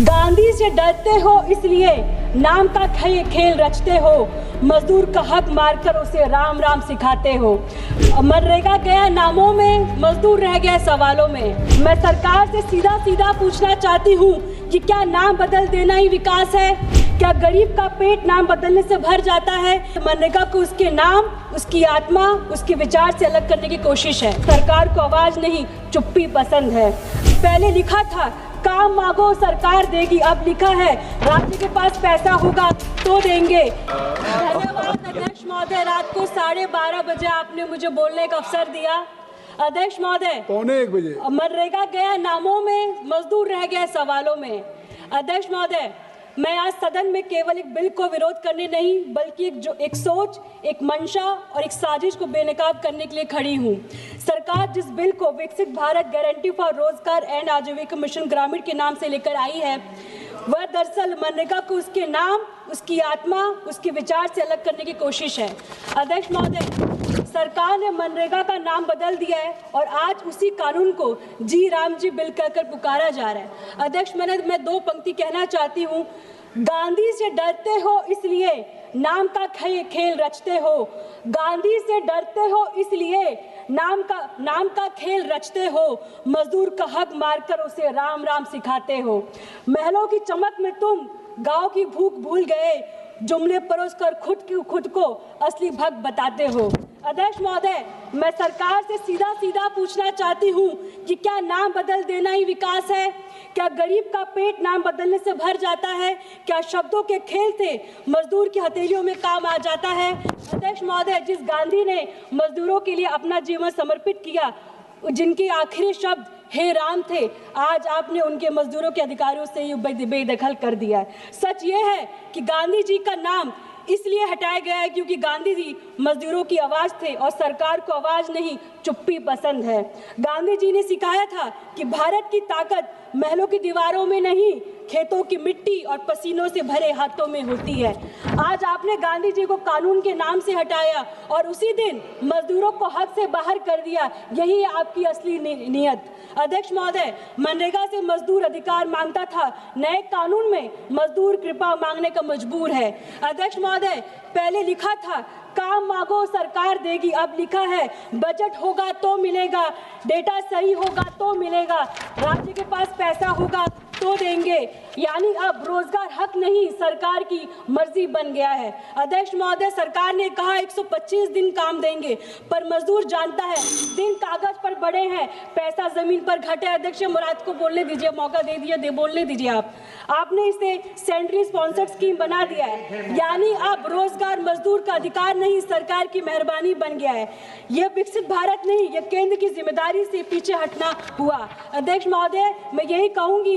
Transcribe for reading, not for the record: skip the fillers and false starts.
गांधी से डरते हो इसलिए नाम का खेल रचते हो, मजदूर का हक मारकर उसे राम राम सिखाते हो। मनरेगा गया नामों में, मजदूर रह गए सवालों में। मैं सरकार से सीधा सीधा पूछना चाहती हूँ कि क्या नाम बदल देना ही विकास है? क्या गरीब का पेट नाम बदलने से भर जाता है? मनरेगा को उसके नाम, उसकी आत्मा, उसके विचार से अलग करने की कोशिश है। सरकार को आवाज नहीं, चुप्पी पसंद है। पहले लिखा था काम मांगो सरकार देगी, अब लिखा है राज्य के पास पैसा होगा तो देंगे। धन्यवाद अध्यक्ष महोदय, रात को 12:30 बजे आपने मुझे बोलने का अवसर दिया। अध्यक्ष महोदय, 1:15 मनरेगा गया नामों में, मजदूर रह गए सवालों में। अध्यक्ष महोदय, मैं आज सदन में केवल एक बिल को विरोध करने नहीं बल्कि एक सोच, एक मंशा और एक साजिश को बेनकाब करने के लिए खड़ी हूँ। सरकार जिस बिल को विकसित भारत गारंटी फॉर रोजगार एंड आजीविका मिशन ग्रामीण के नाम से लेकर आई है, वह दरअसल मनरेगा को उसके नाम, उसकी आत्मा, उसके विचार से अलग करने की कोशिश है। अध्यक्ष महोदय, सरकार ने मनरेगा का नाम बदल दिया है और आज उसी कानून को जी राम जी बिल कहकर पुकारा जा रहा है। अध्यक्ष, मैं 2 पंक्ति कहना चाहती हूँ। गांधी से डरते हो इसलिए नाम का खेल रचते हो, गांधी से डरते हो इसलिए नाम का खेल रचते हो, मजदूर का हक मारकर उसे राम राम सिखाते हो। महलों की चमक में तुम गांव की भूख भूल गए, जुमले परोस कर खुद को असली भक्त बताते हो। अध्यक्ष महोदय, मैं सरकार से सीधा सीधा पूछना चाहती हूँ कि क्या नाम बदल देना ही विकास है? क्या गरीब का पेट नाम बदलने से भर जाता है? क्या शब्दों के खेल से मजदूर की हथेलियों में काम आ जाता है? अध्यक्ष महोदय, जिस गांधी ने मजदूरों के लिए अपना जीवन समर्पित किया, जिनके आखिरी शब्द हे राम थे, आज आपने उनके मजदूरों के अधिकारों से ही बेदखल कर दिया है। सच ये है कि गांधी जी का नाम इसलिए हटाया गया है क्योंकि गांधी जी मजदूरों की आवाज थे और सरकार को आवाज नहीं, चुप्पी पसंद है। गांधी जी ने सिखाया था कि भारत की ताकत महलों की दीवारों में नहीं, खेतों की मिट्टी और पसीनों से भरे हाथों में होती है। आज आपने गांधी जी को कानून के नाम से हटाया और उसी दिन मजदूरों को हक से बाहर कर दिया। यही है आपकी असली नीयत। अध्यक्ष महोदय, मनरेगा से मजदूर अधिकार मांगता था, नए कानून में मजदूर कृपा मांगने का मजबूर है। अध्यक्ष महोदय, पहले लिखा था काम मांगो सरकार देगी, अब लिखा है बजट होगा तो मिलेगा, डेटा सही होगा तो मिलेगा, राज्य के पास पैसा होगा तो देंगे। यानी अब रोजगार हक नहीं, सरकार की मर्जी बन गया है। अध्यक्ष महोदय, सरकार ने कहा 125 दिन काम देंगे, पर मजदूर जानता है दिन कागज पर बड़े हैं, पैसा जमीन पर घटे। अध्यक्ष, मुराद को बोलने दीजिए, मौका दे दिया, बोलने दीजिए। आपने इसे सेंट्रली स्पॉन्सर्ड स्कीम बना दिया है, यानी अब रोजगार मजदूर का अधिकार नहीं, सरकार की मेहरबानी बन गया है। यह विकसित भारत नहीं, यह केंद्र की जिम्मेदारी से पीछे हटना हुआ। अध्यक्ष महोदय, मैं यही कहूंगी